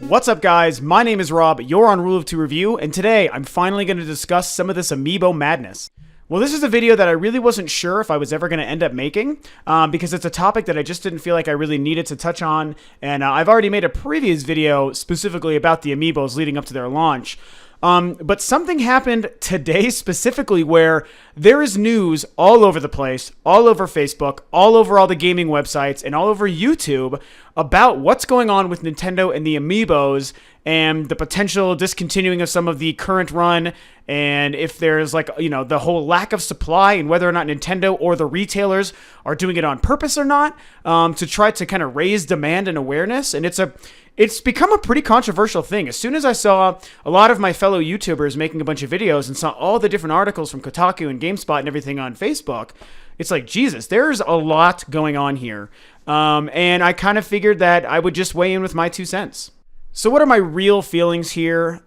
What's up, guys? My name is Rob, you're on Rule of Two Review, and today I'm finally going to discuss some of this Amiibo madness. Well, this is a video that I really wasn't sure if I was ever going to end up making, because it's a topic that I just didn't feel like I really needed to touch on, and I've already made a previous video specifically about the Amiibos leading up to their launch. But something happened today specifically where there is news all over the place, all over Facebook, all over all the gaming websites, and all over YouTube about what's going on with Nintendo and the Amiibos and the potential discontinuing of some of the current run, and if there's the whole lack of supply and whether or not Nintendo or the retailers are doing it on purpose or not, to try to kind of raise demand and awareness. And it's become a pretty controversial thing. As soon as I saw a lot of my fellow YouTubers making a bunch of videos and saw all the different articles from Kotaku and GameSpot and everything on Facebook, it's like, Jesus, there's a lot going on here. And I kind of figured that I would just weigh in with my 2 cents. So what are my real feelings here?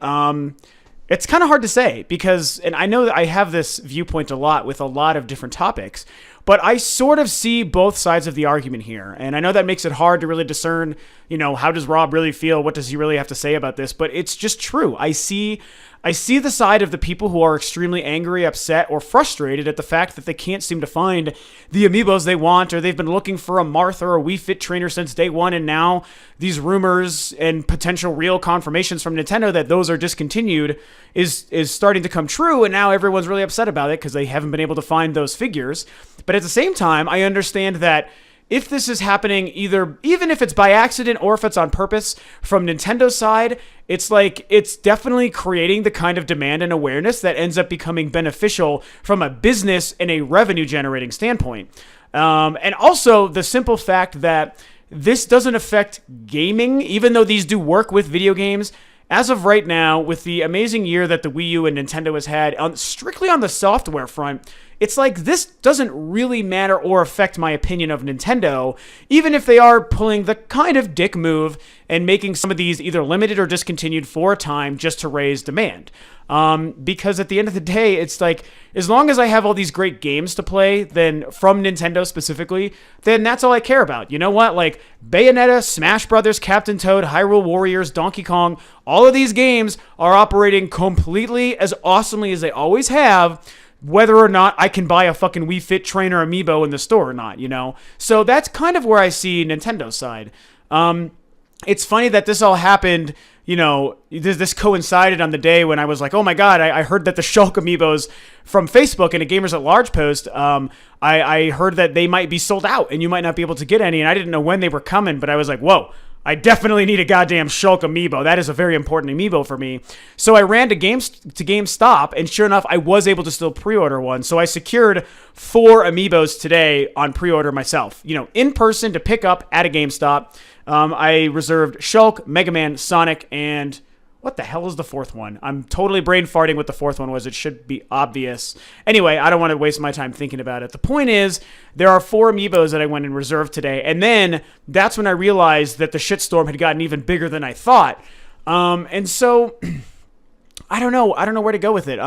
It's kind of hard to say because, and I know that I have this viewpoint a lot with a lot of different topics, but I sort of see both sides of the argument here. And I know that makes it hard to really discern, how does Rob really feel? What does he really have to say about this? But it's just true. I see the side of the people who are extremely angry, upset, or frustrated at the fact that they can't seem to find the Amiibos they want, or they've been looking for a Marth or a Wii Fit trainer since day one, and now these rumors and potential real confirmations from Nintendo that those are discontinued is starting to come true, and now everyone's really upset about it because they haven't been able to find those figures. But at the same time, I understand that if this is happening, even if it's by accident or if it's on purpose from Nintendo's side, it's definitely creating the kind of demand and awareness that ends up becoming beneficial from a business and a revenue generating standpoint. And also the simple fact that this doesn't affect gaming, even though these do work with video games. As of right now, with the amazing year that the Wii U and Nintendo has had, strictly on the software front, it's like this doesn't really matter or affect my opinion of Nintendo, even if they are pulling the kind of dick move and making some of these either limited or discontinued for a time just to raise demand. Because at the end of the day, it's like, as long as I have all these great games to play, then from Nintendo specifically, then that's all I care about. You know what? Like Bayonetta, Smash Brothers, Captain Toad, Hyrule Warriors, Donkey Kong, all of these games are operating completely as awesomely as they always have, whether or not I can buy a fucking Wii Fit trainer Amiibo in the store or not, So that's kind of where I see Nintendo's side. It's funny that this all happened, this coincided on the day when I was like, oh my God, I heard that the Shulk Amiibos from Facebook and a Gamers at Large post, I heard that they might be sold out and you might not be able to get any, and I didn't know when they were coming, but I was like, whoa, I definitely need a goddamn Shulk Amiibo. That is a very important Amiibo for me. So I ran to GameStop, and sure enough, I was able to still pre-order one. So I secured 4 Amiibos today on pre-order myself. In person to pick up at a GameStop. I reserved Shulk, Mega Man, Sonic, and what the hell is the 4th one? I'm totally brain farting what the 4th one was. It should be obvious. Anyway, I don't want to waste my time thinking about it. The point is, there are 4 Amiibos that I went and reserved today, and then that's when I realized that the shitstorm had gotten even bigger than I thought. And so, I don't know where to go with it.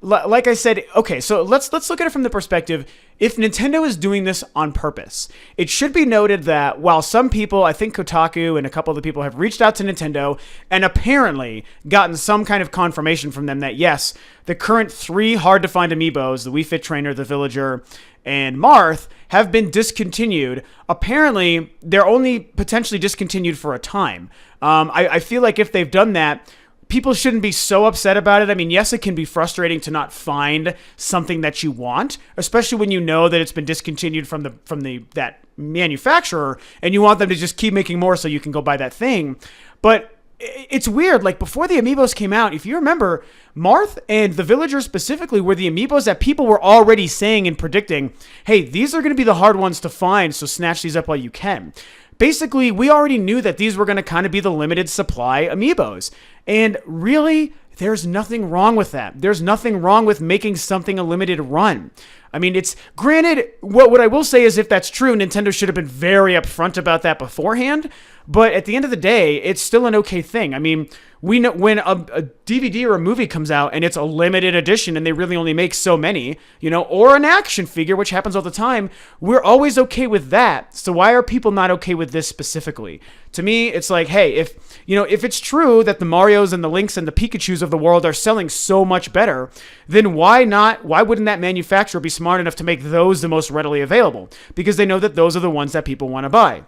Like I said, okay, so let's look at it from the perspective, if Nintendo is doing this on purpose, it should be noted that while some people, I think Kotaku and a couple of the people have reached out to Nintendo and apparently gotten some kind of confirmation from them that yes, the current 3 hard-to-find Amiibos, the Wii Fit Trainer, the Villager, and Marth, have been discontinued. Apparently, they're only potentially discontinued for a time. I feel like if they've done that, people shouldn't be so upset about it. I mean, yes, it can be frustrating to not find something that you want, especially when you know that it's been discontinued from that manufacturer, and you want them to just keep making more so you can go buy that thing. But it's weird. Like before the Amiibos came out, if you remember, Marth and the Villager specifically were the Amiibos that people were already saying and predicting, hey, these are going to be the hard ones to find, so snatch these up while you can. Basically, we already knew that these were going to kind of be the limited supply Amiibos. And really, there's nothing wrong with that. There's nothing wrong with making something a limited run. I mean, it's granted, what I will say is if that's true, Nintendo should have been very upfront about that beforehand. But at the end of the day, it's still an okay thing. I mean, we know when a DVD or a movie comes out and it's a limited edition and they really only make so many, or an action figure, which happens all the time, we're always okay with that. So why are people not okay with this specifically? To me, it's like, hey, if it's true that the Marios and the Links and the Pikachus of the world are selling so much better, then why wouldn't that manufacturer be smart enough to make those the most readily available? Because they know that those are the ones that people want to buy.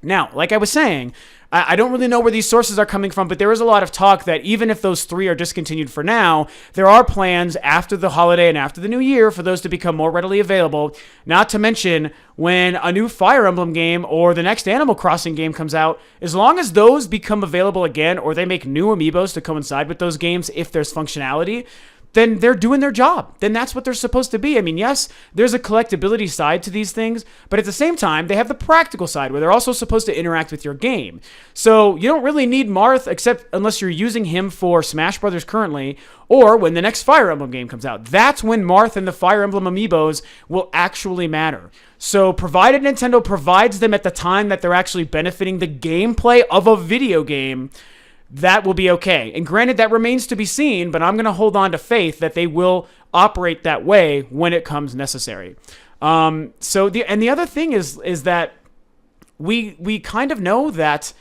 Now, like I was saying, I don't really know where these sources are coming from, but there is a lot of talk that even if those 3 are discontinued for now, there are plans after the holiday and after the new year for those to become more readily available. Not to mention when a new Fire Emblem game or the next Animal Crossing game comes out, as long as those become available again or they make new amiibos to coincide with those games if there's functionality, then they're doing their job. Then that's what they're supposed to be. I mean, yes, there's a collectability side to these things, but at the same time, they have the practical side where they're also supposed to interact with your game. So you don't really need Marth except unless you're using him for Smash Brothers currently, or when the next Fire Emblem game comes out. That's when Marth and the Fire Emblem amiibos will actually matter. So provided Nintendo provides them at the time that they're actually benefiting the gameplay of a video game, that will be okay. And granted, that remains to be seen, but I'm going to hold on to faith that they will operate that way when it comes necessary. The other thing is that we kind of know that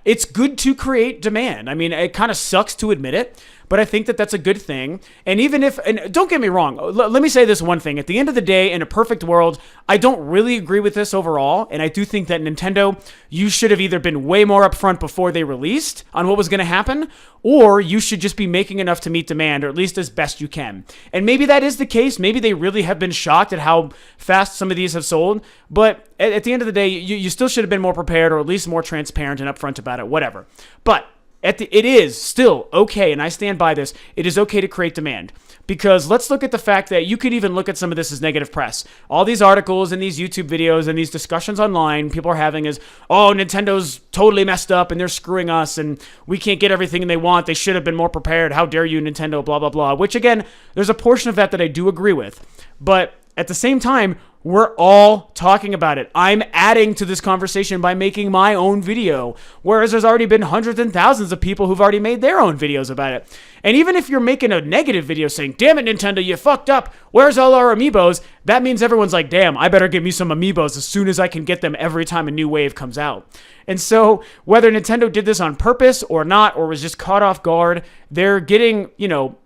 it's good to create demand. I mean, it kind of sucks to admit it, but I think that that's a good thing. And even if, and don't get me wrong, let me say this one thing. At the end of the day, in a perfect world, I don't really agree with this overall. And I do think that Nintendo, you should have either been way more upfront before they released on what was going to happen, or you should just be making enough to meet demand, or at least as best you can. And maybe that is the case. Maybe they really have been shocked at how fast some of these have sold. But at the end of the day, you still should have been more prepared, or at least more transparent and upfront about it, whatever. But it is still okay, and I stand by this, it is okay to create demand. Because let's look at the fact that you could even look at some of this as negative press. All these articles and these YouTube videos and these discussions online people are having is, oh, Nintendo's totally messed up and they're screwing us and we can't get everything they want. They should have been more prepared. How dare you, Nintendo, blah, blah, blah. Which, again, there's a portion of that I do agree with. But at the same time, we're all talking about it. I'm adding to this conversation by making my own video, whereas there's already been hundreds and thousands of people who've already made their own videos about it. And even if you're making a negative video saying, damn it, Nintendo, you fucked up, where's all our amiibos? That means everyone's like, damn, I better get me some amiibos as soon as I can get them every time a new wave comes out. And so whether Nintendo did this on purpose or not, or was just caught off guard, they're getting,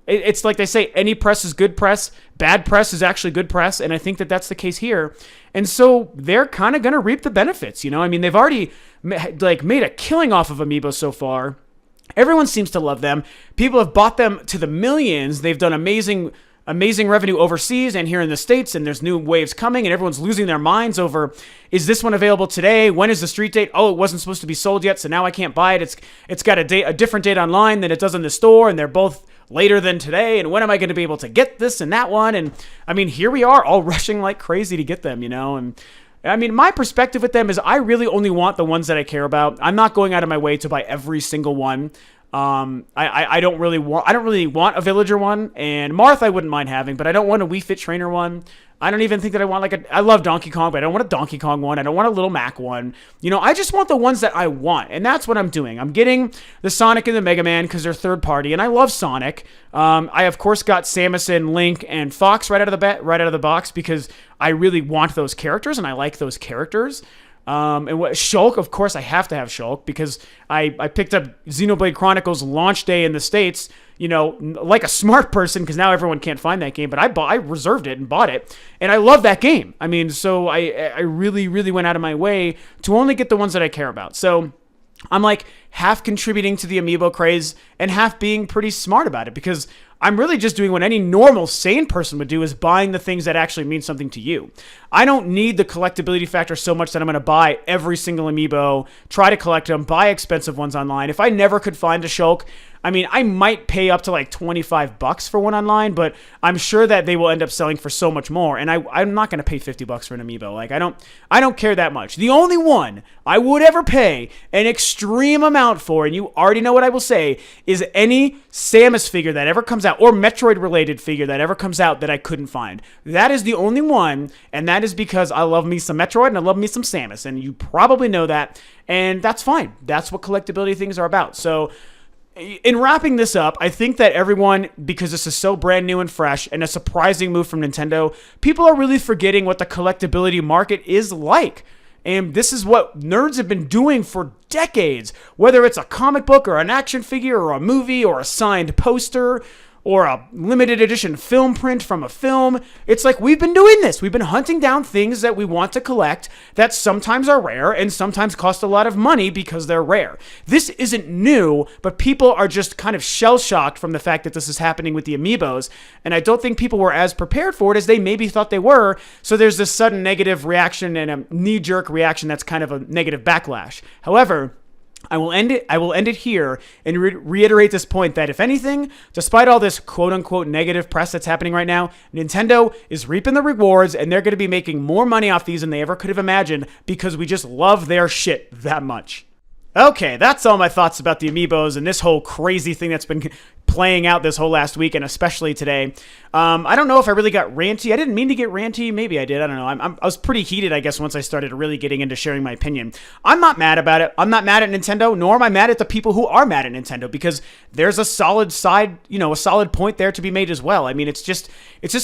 it's like they say, any press is good press. Bad press is actually good press. And I think that that's the case here. And so they're kind of going to reap the benefits. I mean, they've already made a killing off of amiibo so far. Everyone seems to love them. People have bought them to the millions. They've done amazing revenue overseas and here in the States, and there's new waves coming, and everyone's losing their minds over, is this one available today? When is the street date? Oh, it wasn't supposed to be sold yet, so now I can't buy it. It's got a different date online than it does in the store, and they're both later than today, and when am I going to be able to get this and that one? And I mean, here we are all rushing like crazy to get them, and I mean, my perspective with them is I really only want the ones that I care about. I'm not going out of my way to buy every single one. I don't really want a Villager one, and Marth I wouldn't mind having, but I don't want a Wii Fit Trainer one. I don't even think that I want I love Donkey Kong, but I don't want a Donkey Kong one. I don't want a Little Mac one. I just want the ones that I want, and that's what I'm doing. I'm getting the Sonic and the Mega Man because they're third party, and I love Sonic. I of course got Samus and Link and Fox right out of the box because I really want those characters and I like those characters. And Shulk, of course, I have to have Shulk because I picked up Xenoblade Chronicles launch day in the States, like a smart person because now everyone can't find that game, but I reserved it and bought it, and I love that game. I mean, so I really, really went out of my way to only get the ones that I care about. So I'm like half contributing to the Amiibo craze and half being pretty smart about it because I'm really just doing what any normal, sane person would do, is buying the things that actually mean something to you. I don't need the collectability factor so much that I'm going to buy every single Amiibo, try to collect them, buy expensive ones online. If I never could find a Shulk, I mean, I might pay up to like $25 for one online, but I'm sure that they will end up selling for so much more. And I'm not going to pay $50 for an Amiibo. Like, I don't care that much. The only one I would ever pay an extreme amount for, and you already know what I will say, is any Samus figure that ever comes out, or Metroid-related figure that ever comes out that I couldn't find. That is the only one, and that is because I love me some Metroid and I love me some Samus, and you probably know that, and that's fine. That's what collectability things are about. So in wrapping this up, I think that everyone, because this is so brand new and fresh and a surprising move from Nintendo, people are really forgetting what the collectability market is like. And this is what nerds have been doing for decades, whether it's a comic book or an action figure or a movie or a signed poster or a limited edition film print from a film. It's like we've been doing this. We've been hunting down things that we want to collect that sometimes are rare and sometimes cost a lot of money because they're rare. This isn't new, but people are just kind of shell-shocked from the fact that this is happening with the Amiibos, and I don't think people were as prepared for it as they maybe thought they were, so there's this sudden negative reaction and a knee-jerk reaction that's kind of a negative backlash. However, I will end it here and reiterate this point that if anything, despite all this quote-unquote negative press that's happening right now, Nintendo is reaping the rewards and they're going to be making more money off these than they ever could have imagined because we just love their shit that much. Okay, that's all my thoughts about the Amiibos and this whole crazy thing that's been playing out this whole last week and especially today. I don't know if I really got ranty. I didn't mean to get ranty. Maybe I did. I don't know. I was pretty heated, I guess, once I started really getting into sharing my opinion. I'm not mad about it. I'm not mad at Nintendo, nor am I mad at the people who are mad at Nintendo because there's a solid side, a solid point there to be made as well. I mean, it's just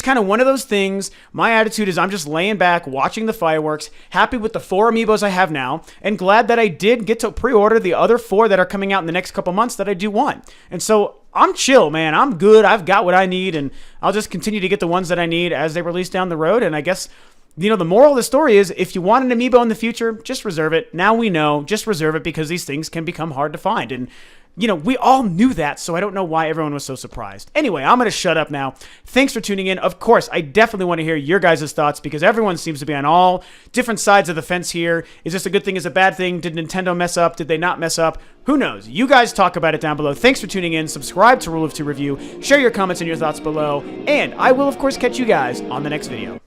kind of one of those things. My attitude is I'm just laying back, watching the fireworks, happy with the 4 Amiibos I have now, and glad that I did get to pre-order the other 4 that are coming out in the next couple months that I do want. And so I'm chill, man. I'm good. I've got what I need, and I'll just continue to get the ones that I need as they release down the road. And I guess, the moral of the story is if you want an Amiibo in the future, just reserve it. Now we know, just reserve it because these things can become hard to find. And we all knew that, so I don't know why everyone was so surprised. Anyway, I'm going to shut up now. Thanks for tuning in. Of course, I definitely want to hear your guys' thoughts because everyone seems to be on all different sides of the fence here. Is this a good thing? Is it a bad thing? Did Nintendo mess up? Did they not mess up? Who knows? You guys talk about it down below. Thanks for tuning in. Subscribe to Rule of Two Review. Share your comments and your thoughts below. And I will, of course, catch you guys on the next video.